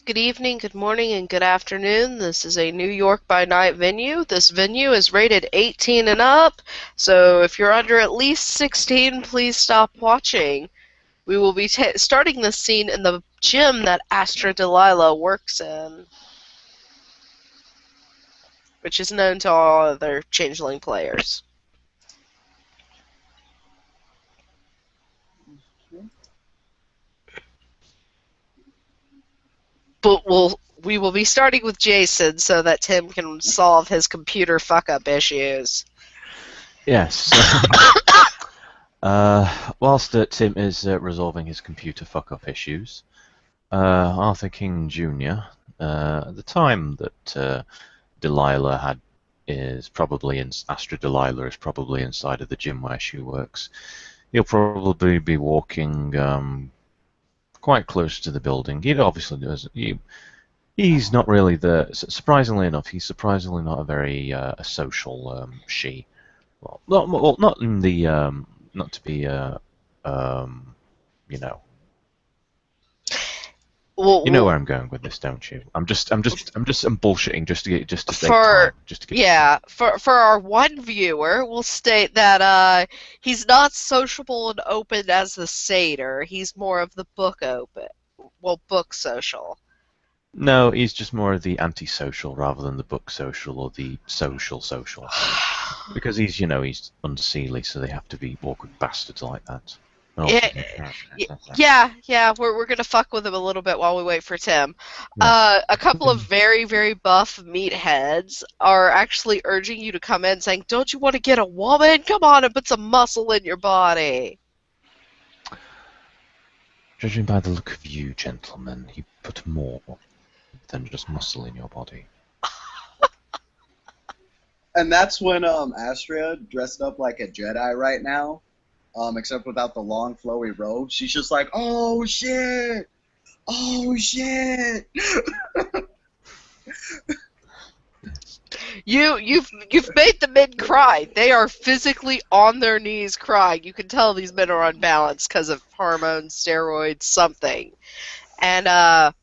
Good evening, good morning, and good afternoon. This is a New York by Night venue. This venue is rated 18 and up, so if you're under at least 16, please stop watching. We will be starting this scene in the gym that Astra Delilah works in, which is known to all other Changeling players. But we will be starting with Jason so that Tim can solve his computer fuck-up issues. Yes. Whilst Tim is resolving his computer fuck-up issues, Arthur King Jr., at the time that Delilah is probably in Astra Delilah is probably inside of the gym where she works. He'll probably be walking quite close to the building. He obviously does. He's not really surprisingly enough, he's surprisingly not a very a social she. Well, not in the not to be you know. You know where I'm going with this, don't you? I'm bullshitting just to save time, just to get. For our one viewer, we'll state that he's not sociable and open as the saytr. He's more of the book social. No, he's just more of the antisocial rather than the book social or the social. Because he's unseelie, so they have to be awkward bastards like that. We're gonna fuck with him a little bit while we wait for Tim. Yes. A couple of very, very buff meatheads are actually urging you to come in, saying, "Don't you want to get a woman? Come on and put some muscle in your body." Judging by the look of you, gentlemen, you put more than just muscle in your body. And that's when Astra, dressed up like a Jedi right now, except without the long flowy robe, she's just like, "Oh shit! Oh shit!" You've made the men cry. They are physically on their knees crying. You can tell these men are unbalanced because of hormones, steroids, something. And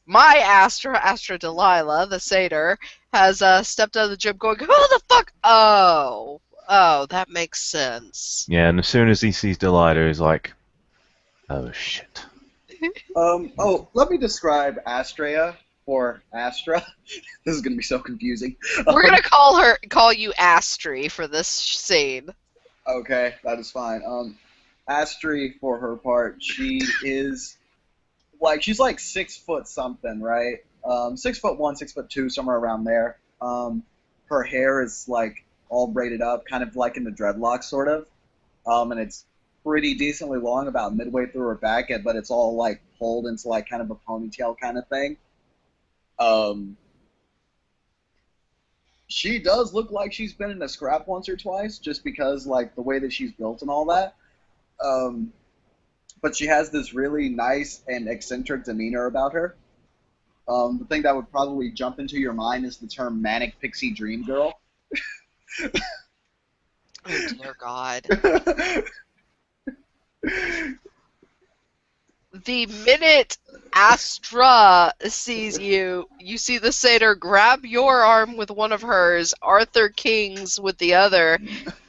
my Astra Delilah, the satyr, has stepped out of the gym going, "Who the fuck? Oh, that makes sense." Yeah, and as soon as he sees Delilah, he's like, "Oh shit." Let me describe Astrea for Astra. This is gonna be so confusing. We're gonna call you Astri for this scene. Okay, that is fine. Astri, for her part, she's like 6 foot something, right? 6'1", 6'2", somewhere around there. Her hair is like all braided up, kind of like in the dreadlocks, sort of. And it's pretty decently long, about midway through her back, but it's all like pulled into like kind of a ponytail kind of thing. She does look like she's been in a scrap once or twice, just because like the way that she's built and all that. But she has this really nice and eccentric demeanor about her. The thing that would probably jump into your mind is the term manic pixie dream girl. Oh dear God. The minute Astra sees you, you see the satyr grab your arm with one of hers, Arthur King's with the other.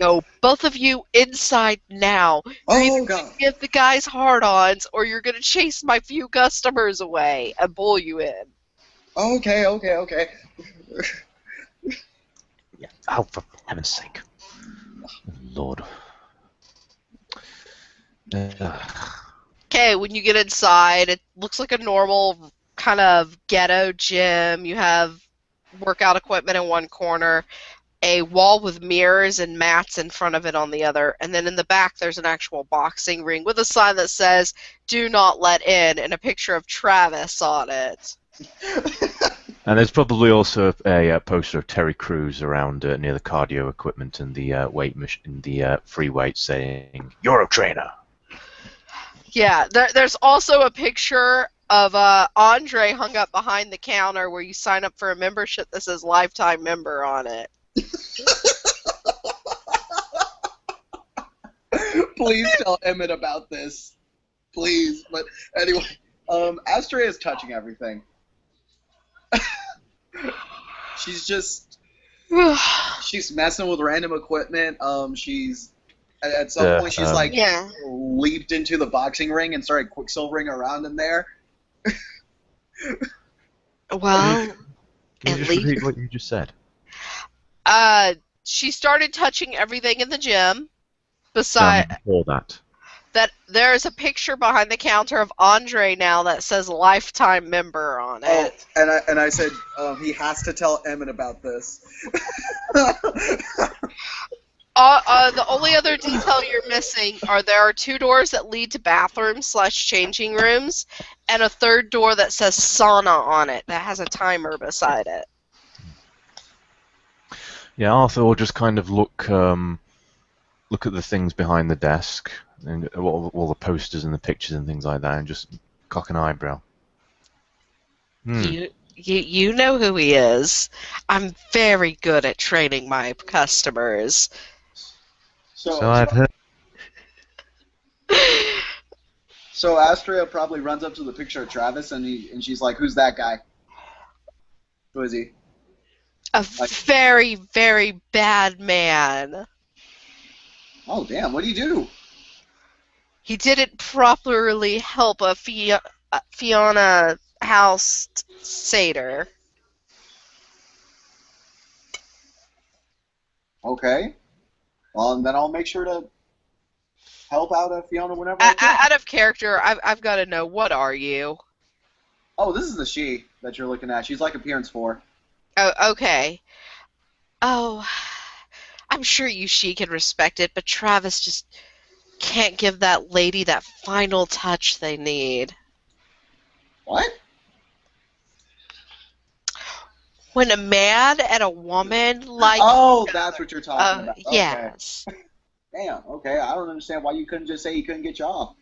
Go, both of you inside now. You're either going to give the guys hard-ons, or you're going to chase my few customers away and pull you in. Okay. Yeah. Oh, for heaven's sake. Lord. Okay, when you get inside, it looks like a normal kind of ghetto gym. You have workout equipment in one corner, a wall with mirrors and mats in front of it on the other, and then in the back there's an actual boxing ring with a sign that says, "Do not let in," and a picture of Travis on it. And there's probably also a poster of Terry Crews around near the cardio equipment and the free weight saying, "You're a trainer." Yeah, there's also a picture of Andre hung up behind the counter where you sign up for a membership that says lifetime member on it. Please tell Emmett about this. Please. But anyway, Astra is touching everything. She's just she's messing with random equipment. She's at some point she's like Yeah. leaped into the boxing ring and started quicksilvering around in there. Well, Can at you just least. repeat what you just said? She started touching everything in the gym. No, I mean Beside before that. that, there's a picture behind the counter of Andre now that says lifetime member on Oh, it. and I said he has to tell Emmett about this. The only other detail you're missing are there are 2 doors that lead to bathrooms / changing rooms, and a 3rd door that says sauna on it that has a timer beside it. Yeah, Arthur will just kind of look at the things behind the desk and all the posters and the pictures and things like that, and just cock an eyebrow. You know who he is. I'm very good at training my customers. So I've heard. So Astria probably runs up to the picture of Travis and she's like, "Who's that guy? Who is he?" A very, very bad man. Oh damn! What do you do? He didn't properly help a Fiona House satyr. Okay. Well, and then I'll make sure to help out Fiona whenever I can. Out of character, I've got to know, what are you? Oh, this is the she that you're looking at. She's like appearance 4. Oh, okay. Oh, I'm sure she can respect it, but Travis just can't give that lady that final touch they need. What? When a man and a woman like... Oh, that's what you're talking about. Okay. Yes. Damn. Okay. I don't understand why you couldn't just say you couldn't get you off.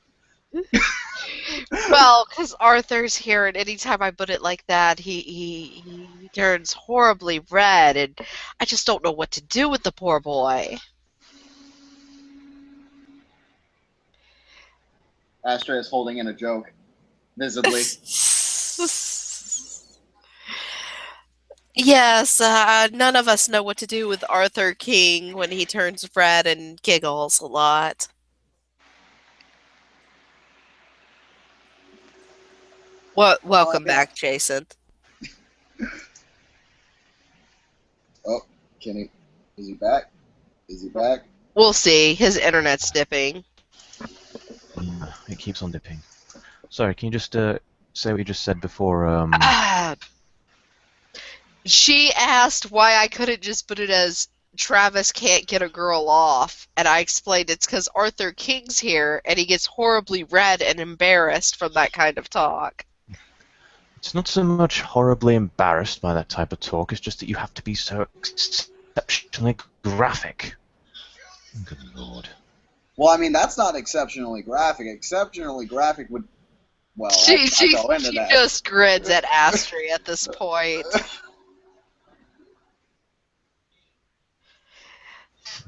Well, because Arthur's here, and anytime I put it like that, he turns horribly red, and I just don't know what to do with the poor boy. Astra is holding in a joke, visibly. Yes, none of us know what to do with Arthur King when he turns red and giggles a lot. Welcome back, Jason. Oh, is he back? Is he back? We'll see. His internet's dipping. It keeps on dipping. Sorry, can you just say what you just said before? She asked why I couldn't just put it as Travis can't get a girl off, and I explained it's because Arthur King's here, and he gets horribly red and embarrassed from that kind of talk. It's not so much horribly embarrassed by that type of talk, it's just that you have to be so exceptionally graphic. Good lord. Well, I mean, that's not exceptionally graphic. Exceptionally graphic would... Well, She go into that. just grins at Astri at this point.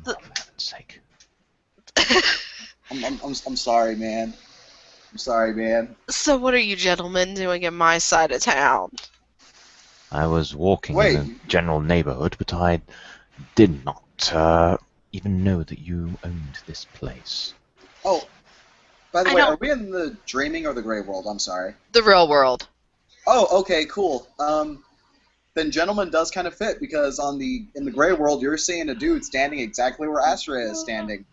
For heaven's sake. I'm sorry, man. I'm sorry, man. So what are you gentlemen doing in my side of town? I was walking in the general neighborhood, but I did not even know that you owned this place. Oh, by the way, are we in the dreaming or the gray world? I'm sorry. The real world. Oh, okay, cool. Then gentleman does kind of fit, because in the gray world, you're seeing a dude standing exactly where Astra is standing.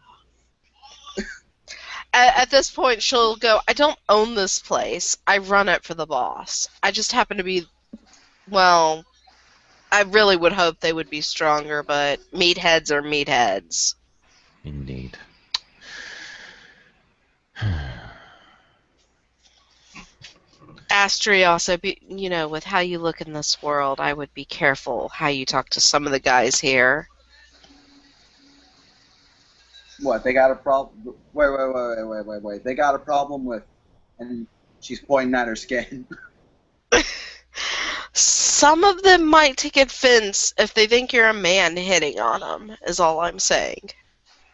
At this point, she'll go, I don't own this place. I run it for the boss. I just happen to be, well, I really would hope they would be stronger, but meatheads are meatheads. Indeed. Astri also, with how you look in this world, I would be careful how you talk to some of the guys here. What, they got a problem? Wait. They got a problem with... And she's pointing at her skin. Some of them might take offense if they think you're a man hitting on them, is all I'm saying.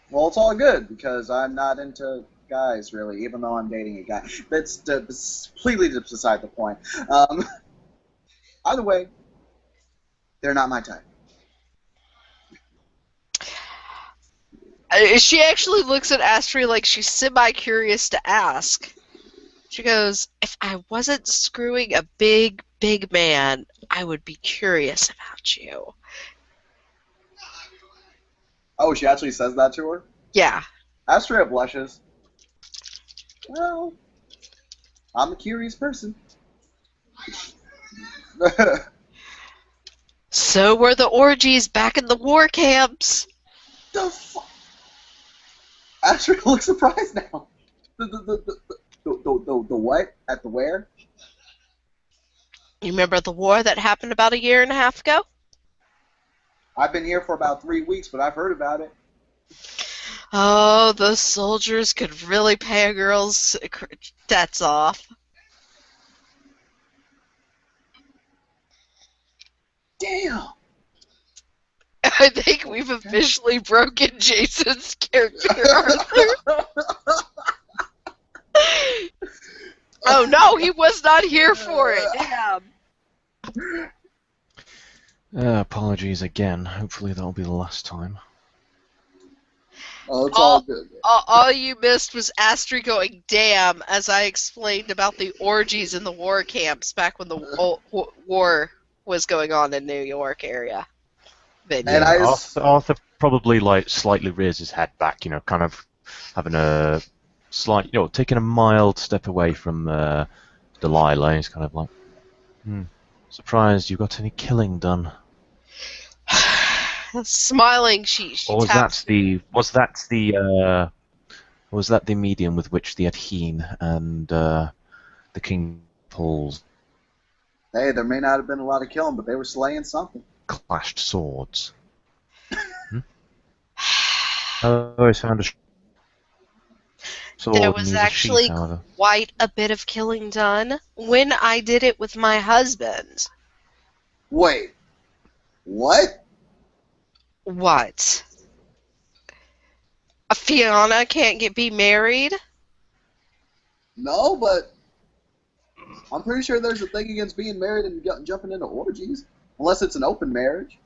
Well, it's all good, because I'm not into guys, really, even though I'm dating a guy. That's completely beside the point. Either way, they're not my type. She actually looks at Astra like she's semi-curious to ask. She goes, if I wasn't screwing a big, big man, I would be curious about you. Oh, she actually says that to her? Yeah. Astra blushes. Well, I'm a curious person. So were the orgies back in the war camps. The fuck? Astra looks surprised now. The what? At the where? You remember the war that happened about a year and a half ago? I've been here for about 3 weeks, but I've heard about it. Oh, those soldiers could really pay a girl's debts off. Damn! I think we've officially broken Jason's character, Arthur. Oh no, he was not here for it. Damn. Apologies again. Hopefully that'll be the last time. Oh, it's all good. All you missed was Astra going, damn, as I explained about the orgies in the war camps back when the war was going on in New York area. And Yeah, Arthur probably like slightly rears his head back, kind of having a slight, taking a mild step away from Delilah. He's kind of like, surprised you got any killing done. Smiling, she Or was taps. was that the medium with which the Adhene and the King Paul's Hey, there may not have been a lot of killing, but they were slaying something. clashed swords? I always found a sword There and was use a actually sheath, however. quite a bit of killing done when I did it with my husband. Wait. What? What? A Fiona can't be married? No, but I'm pretty sure there's a thing against being married and jumping into orgies. Unless it's an open marriage.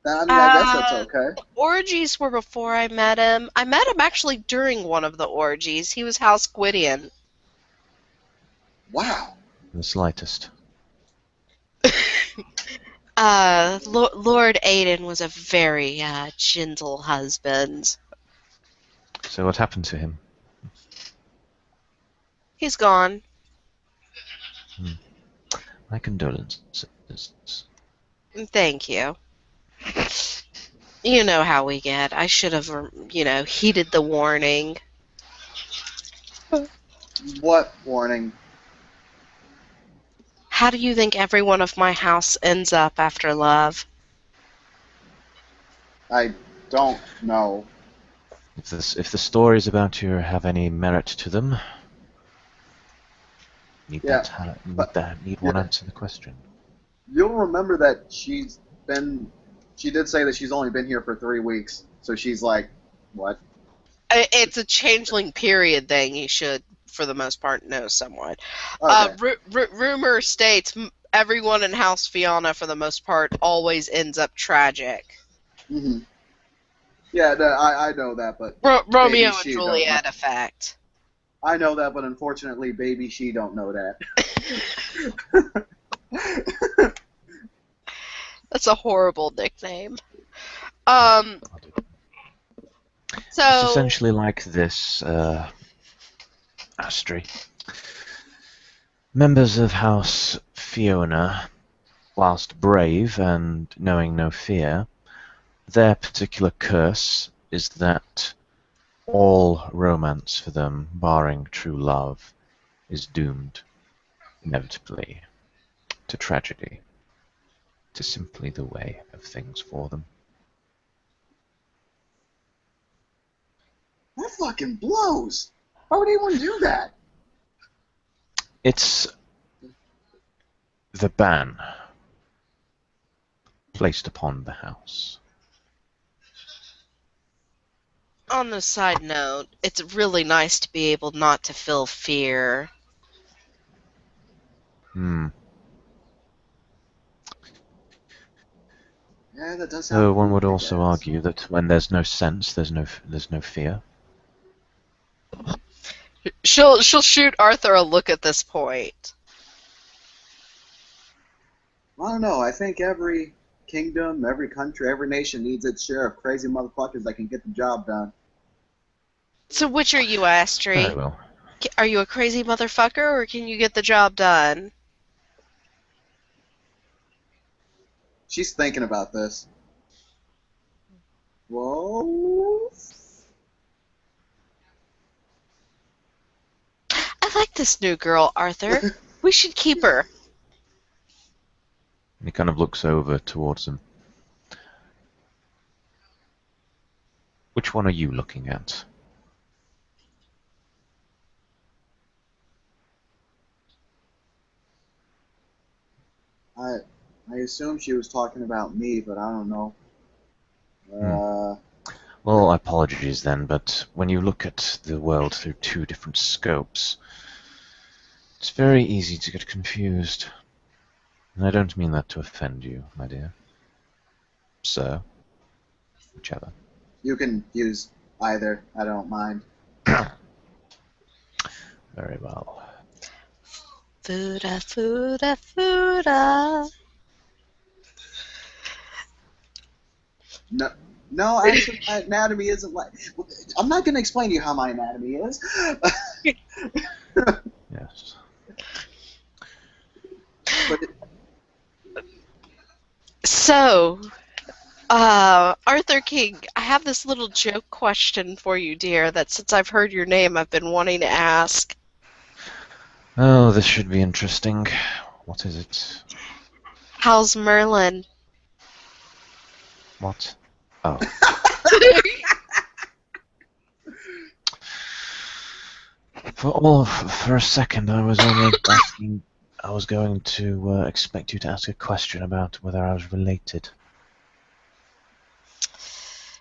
I mean, I guess that's okay. Orgies were before I met him. I met him actually during one of the orgies. He was House Gwydion. Wow. The slightest. Lord Aiden was a very gentle husband. So what happened to him? He's gone. My condolences. Thank you. You know how we get. I should have, heeded the warning. What warning? How do you think every one of my house ends up after love? I don't know. If the stories about you have any merit to them, need one answer the question. You'll remember that she did say that she's only been here for 3 weeks, so she's like, what? It's a changeling period thing. You should, for the most part, know somewhat. Okay. Rumor states everyone in House Fiona, for the most part, always ends up tragic. Mm-hmm. Yeah, I know that, but Romeo Baby and She Juliet effect. I know that, but unfortunately, Baby She don't know that. That's a horrible nickname. It's So essentially like this, Astri. Members of House Fiona, whilst brave and knowing no fear, their particular curse is that all romance for them, barring true love, is doomed, inevitably, to tragedy. It is simply the way of things for them. That fucking blows. Why would anyone do that? It's the ban placed upon the house. on the side note, it's really nice to be able not to feel fear. Yeah, that does So sound one would cool, I also guess. argue that when there's no sense, there's no fear. She'll shoot Arthur a look at this point. I don't know. I think every kingdom, every country, every nation needs its share of crazy motherfuckers that can get the job done. So which are you, Very Astri? well. Are you a crazy motherfucker, or can you get the job done? She's thinking about this. Whoa. I like this new girl, Arthur. We should keep her. And he kind of looks over towards them. Which one are you looking at? I assume she was talking about me, but I don't know. Well, apologies then, but when you look at the world through two different scopes, it's very easy to get confused. And I don't mean that to offend you, my dear. Sir. Whichever. You can use either. I don't mind. Very well. Fuda, fuda, fuda. No, no. Actually, my anatomy isn't like. I'm not going to explain to you how my anatomy is. Yes. But So, Arthur King, I have this little joke question for you, dear, that since I've heard your name, I've been wanting to ask. Oh, this should be interesting. What is it? How's Merlin? What? Oh. For a second, I was almost asking. I was going to expect you to ask a question about whether I was related.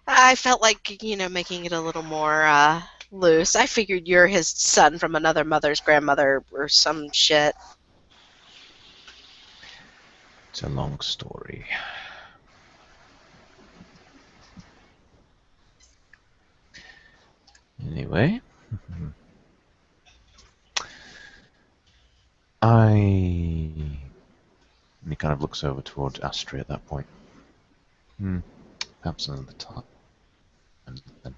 I felt like, making it a little more, loose. I figured you're his son from another mother's grandmother or some shit. It's a long story. Anyway, and he kind of looks over towards Astra at that point. Perhaps another time. And then,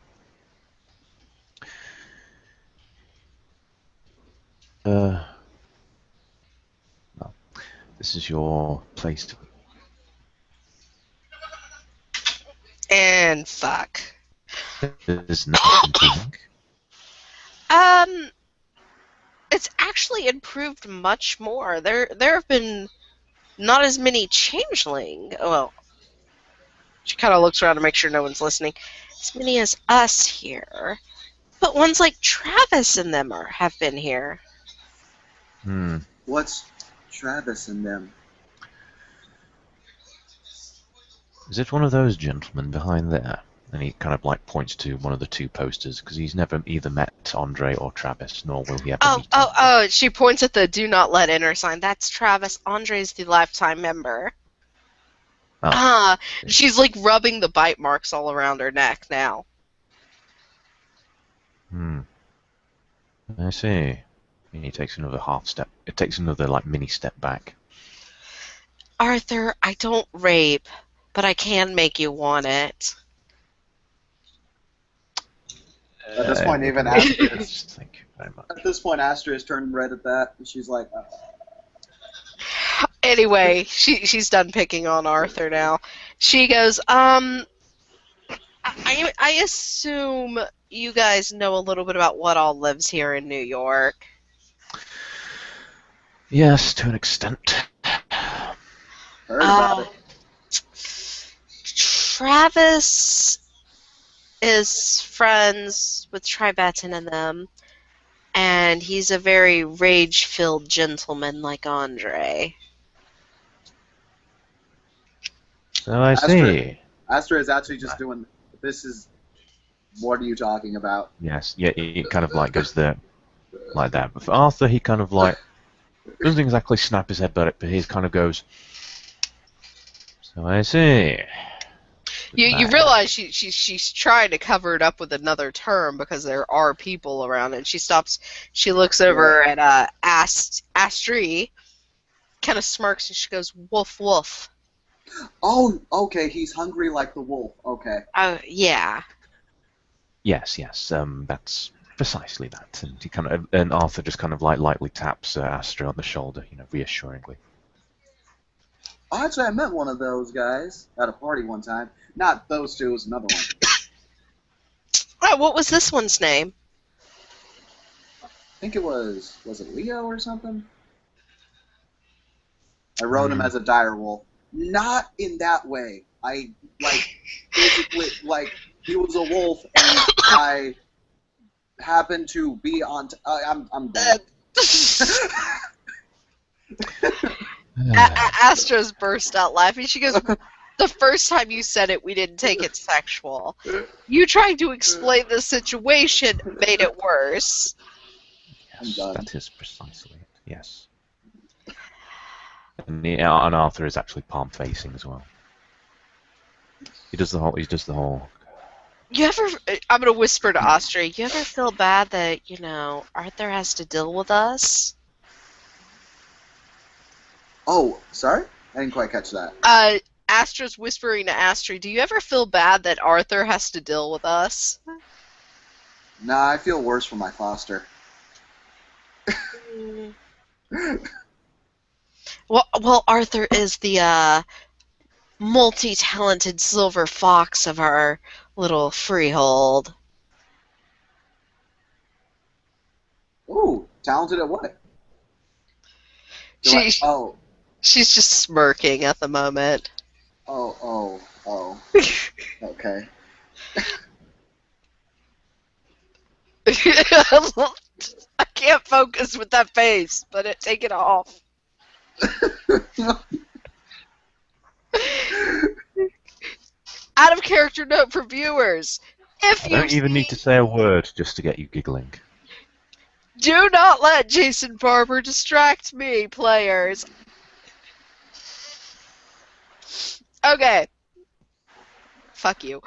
well, this is your place to. And fuck. There's nothing. It's actually improved much more. There have been not as many changeling. Well, she kind of looks around to make sure no one's listening. As many as us here, but ones like Travis and them have been here. what's Travis and them? Is it one of those gentlemen behind there? And he kind of like points to one of the two posters because he's never either met Andre or Travis, nor will he ever meet him. Oh! She points at the "Do not let enter" sign. That's Travis. Andre's the lifetime member. Oh. She's like rubbing the bite marks all around her neck now. I see. And he takes another half step. It takes another like mini step back. Arthur, I don't rape, but I can make you want it. At this point, even Astra Thank you very much. at this point, Astra has turned red at that, and she's like, Anyway, she's done picking on Arthur now. She goes, I assume you guys know a little bit about what all lives here in New York. Yes, to an extent. heard about it. Travis is friends with Tribetan and them, and he's a very rage-filled gentleman like Andre. So I see. Astra is actually just doing. This is. What are you talking about? Yes, yeah, he kind of like goes there like that. But for Arthur, he kind of like doesn't exactly snap his head, but he kind of goes. So I see. You realize she's trying to cover it up with another term because there are people around, and she stops. She looks over at Astri, kind of smirks, and she goes, "Woof woof." Oh, okay. He's hungry like the wolf. Okay. Yeah. Yes, that's precisely that. And Arthur just kind of like lightly taps Astra on the shoulder, reassuringly. Actually, I met one of those guys at a party one time. Not those two, it was another one. Oh, what was this one's name? I think it was it Leo or something? I wrote him as a dire wolf. Not in that way. I, basically, he was a wolf, and I happened to be on... I'm done. Astra's burst out laughing. She goes, "The first time you said it, we didn't take it sexual. You trying to explain the situation made it worse." Yes, that is precisely it. Yes. And Arthur is actually palm facing as well. He does the whole. You ever? I'm gonna whisper to Astra. You ever feel bad that Arthur has to deal with us? Oh, sorry? I didn't quite catch that. Astra's whispering to Astra. Do you ever feel bad that Arthur has to deal with us? Nah, I feel worse for my foster. Well, Arthur is the multi-talented silver fox of our little freehold. Ooh, talented at what? She's just smirking at the moment. Oh. Okay. I can't focus with that face, but take it off. Out of character note for viewers. If you don't even need to say a word just to get you giggling. Do not let Jason Barber distract me, players. Okay. Fuck you.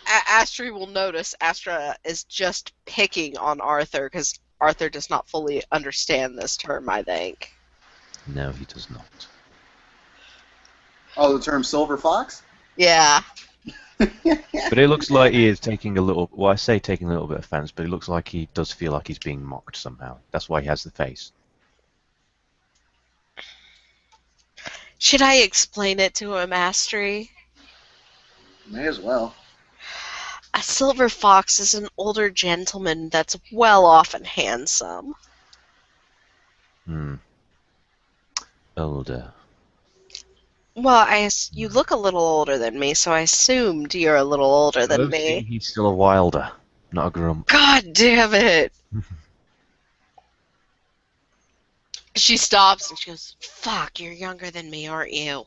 Astra will notice Astra is just picking on Arthur because Arthur does not fully understand this term, I think. No, he does not. Oh, the term silver fox? Yeah. But it looks like he is taking a little... Well, I say taking a little bit of offense, but it looks like he does feel like he's being mocked somehow. That's why he has the face. Should I explain it to him, Astri? May as well. A silver fox is an older gentleman that's well off and handsome. Older. Well, you look a little older than me, so I assumed you're a little older than me. He's still a wilder, not a grump. God damn it! She stops and she goes, "Fuck, you're younger than me, aren't you?"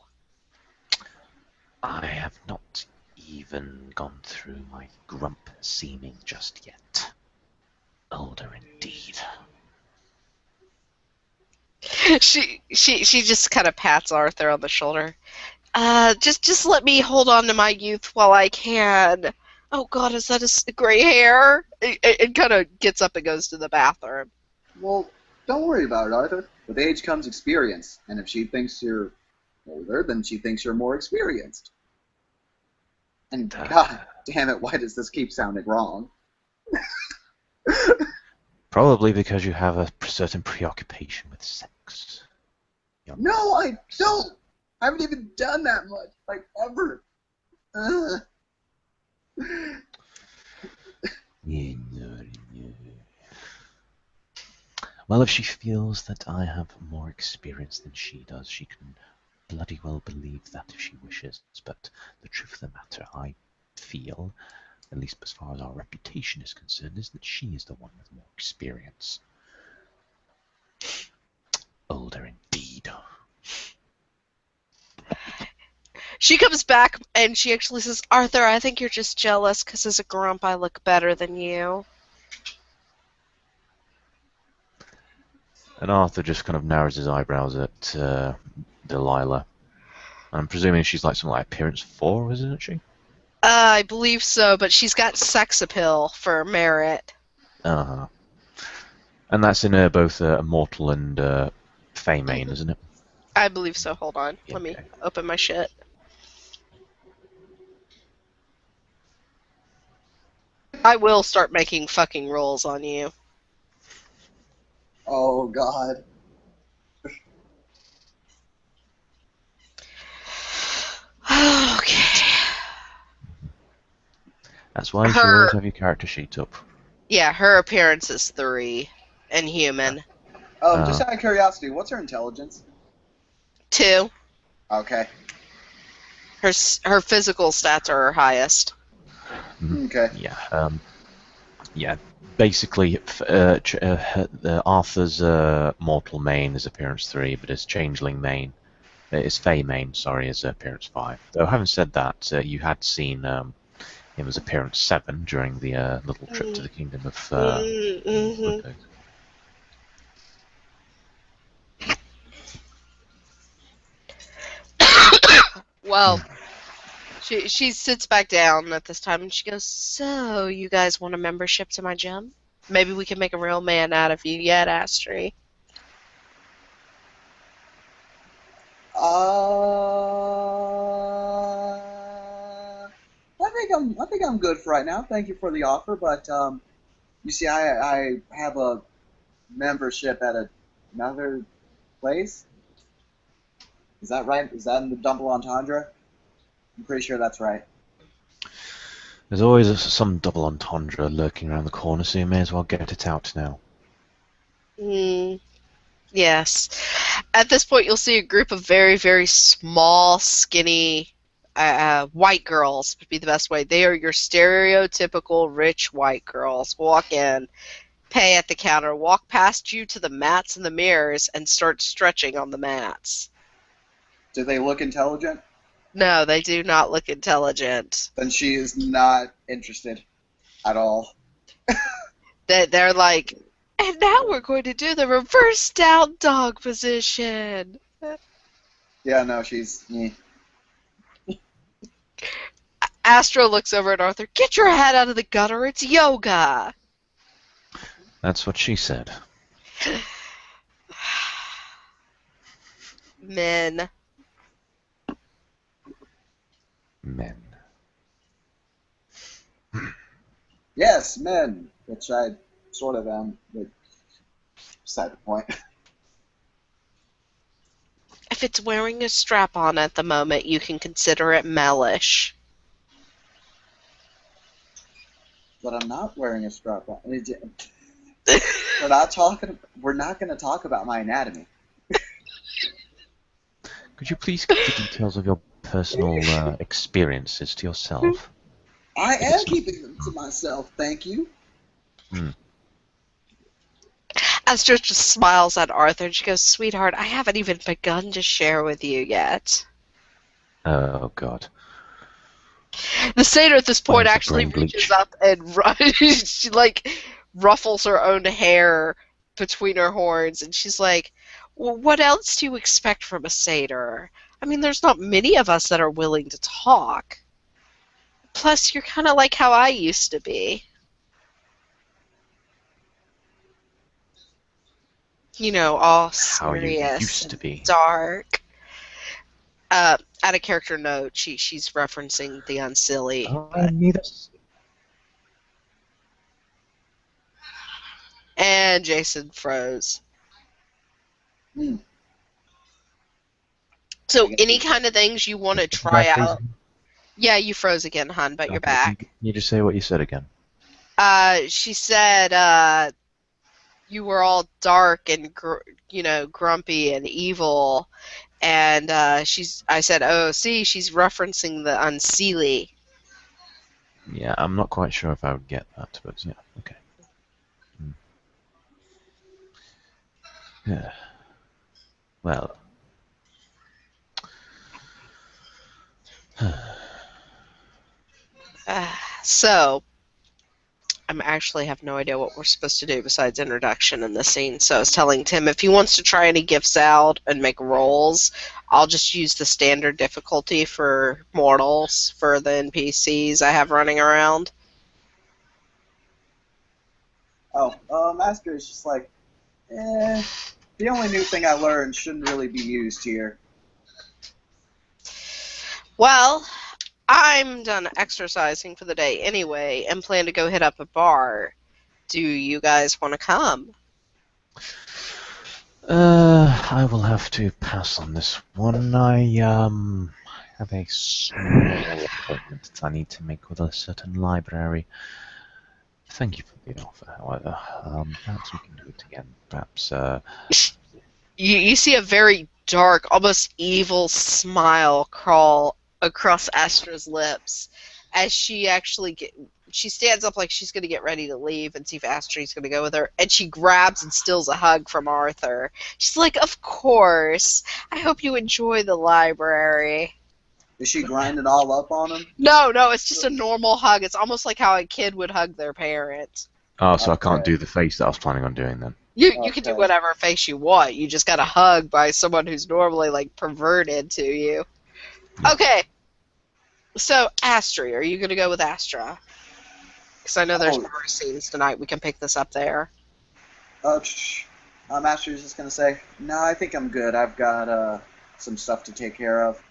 I have not even gone through my grump seeming just yet. Older indeed. She just kind of pats Arthur on the shoulder. Just let me hold on to my youth while I can. Oh God, is that a gray hair? It kind of gets up and goes to the bathroom. Well, don't worry about it, Arthur. With age comes experience, and if she thinks you're older, then she thinks you're more experienced. And God damn it, why does this keep sounding wrong? Probably because you have a certain preoccupation with sex. No, I don't! I haven't even done that much, like, ever. Well, if she feels that I have more experience than she does, she can bloody well believe that if she wishes. But the truth of the matter, I feel, at least as far as our reputation is concerned, is that she is the one with more experience. Older indeed. She comes back and she actually says, "Arthur, I think you're just jealous because as a grump I look better than you." And Arthur just kind of narrows his eyebrows at the Delilah. I'm presuming she's like something like appearance 4, isn't she? I believe so, but she's got sex appeal for merit. Uh-huh. And that's in both Immortal and Fey main, isn't it? I believe so. Hold on. Yeah, Let me okay. open my shit. I will start making fucking rolls on you. Oh God. Okay. That's why you should always Her, have your character sheet up. yeah, her appearance is 3 and human. Just out of curiosity, what's her intelligence? 2. Okay. Her physical stats are her highest. Okay. Yeah. Basically, Arthur's mortal main is appearance 3, but his changeling main, his Fey main, sorry, is appearance 5. Though having said that, you had seen him as appearance 7 during the little trip to the kingdom of Mm-hmm. Woodcote. Well, she sits back down at this time and she goes, "So, you guys want a membership to my gym? Maybe we can make a real man out of you yet, Astra." I think I'm good for right now. Thank you for the offer, but you see, I have a membership at another place. Is that right? Is that in the double entendre? I'm pretty sure that's right. There's always some double entendre lurking around the corner, so you may as well get it out now. Yes. At this point, you'll see a group of very, very small, skinny, white girls would be the best way. They are your stereotypical rich white girls. Walk in, pay at the counter, walk past you to the mats and the mirrors, and start stretching on the mats. Do they look intelligent? No, they do not look intelligent. Then she is not interested at all. They're like, and now we're going to do the reverse down dog position. Yeah, no, she's. Astro looks over at Arthur. Get your head out of the gutter. It's yoga. That's what she said. Men. Men. Yes, men, which I sort of am, but beside the point. If it's wearing a strap on at the moment, you can consider it melish. But I'm not wearing a strap on. We're not talking. We're not going to talk about my anatomy. Could you please keep the details of your personal experiences to yourself? I am keeping them to myself, thank you. Astro just smiles at Arthur and she goes, "Sweetheart, I haven't even begun to share with you yet." Oh, God. The satyr at this point Where's the actually brain reaches bleach? up and she like ruffles her own hair between her horns and she's like, "Well, what else do you expect from a satyr? I mean, there's not many of us that are willing to talk. Plus, you're kind of like how I used to be. You know, all How you serious used to and be. dark." At a character note, she's referencing the unsilly. I need a... And Jason froze. So any kind of things you want to try out? Yeah, you froze again, hon, but you're back. Can you just say what you said again? She said you were all dark and grumpy and evil, and I said, "Oh, see, she's referencing the unseelie." Yeah, I'm not quite sure if I would get that, but yeah, okay. Yeah. Well. So, I actually have no idea what we're supposed to do besides introduction in this scene. So I was telling Tim if he wants to try any gifts out and make rolls, I'll just use the standard difficulty for mortals for the NPCs I have running around. Oh, Master is just like, the only new thing I learned shouldn't really be used here. Well, I'm done exercising for the day anyway and plan to go hit up a bar. Do you guys want to come? I will have to pass on this one. I have a small appointment that I need to make with a certain library. Thank you for the offer, however. Perhaps we can do it again. Perhaps, You see a very dark, almost evil smile crawl across Astra's lips as she stands up like she's going to get ready to leave and see if Astra's going to go with her, and she grabs and steals a hug from Arthur. She's like, of course. I hope you enjoy the library. Is she grinding all up on him? No, it's just a normal hug. It's almost like how a kid would hug their parent. oh, so I can't Okay. do the face that I was planning on doing then. You can do Okay. whatever face you want. You just got a hug by someone who's normally like perverted to you. Okay. So Astri, are you gonna go with Astra? Because I know there's more scenes tonight. We can pick this up there. Master's just gonna say, no, I think I'm good. I've got some stuff to take care of.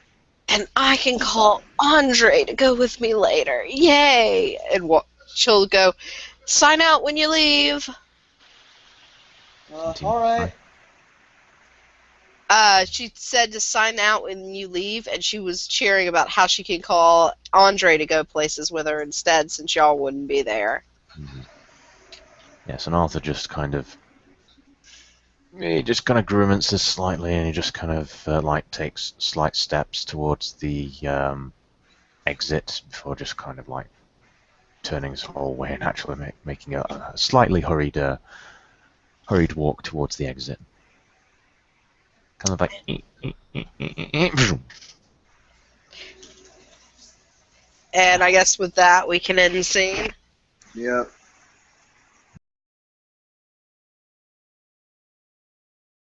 And I can call Andre to go with me later. Yay! And she'll go, sign out when you leave. All right. She said to sign out when you leave, and she was cheering about how she can call Andre to go places with her instead, since y'all wouldn't be there. Mm-hmm. Yes, and Arthur just kind of... He just kind of grimaces slightly, and he just kind of like takes slight steps towards the exit before just kind of like turning his whole way and actually making a slightly hurried walk towards the exit. Kind of like... And I guess with that, we can end the scene. Yep.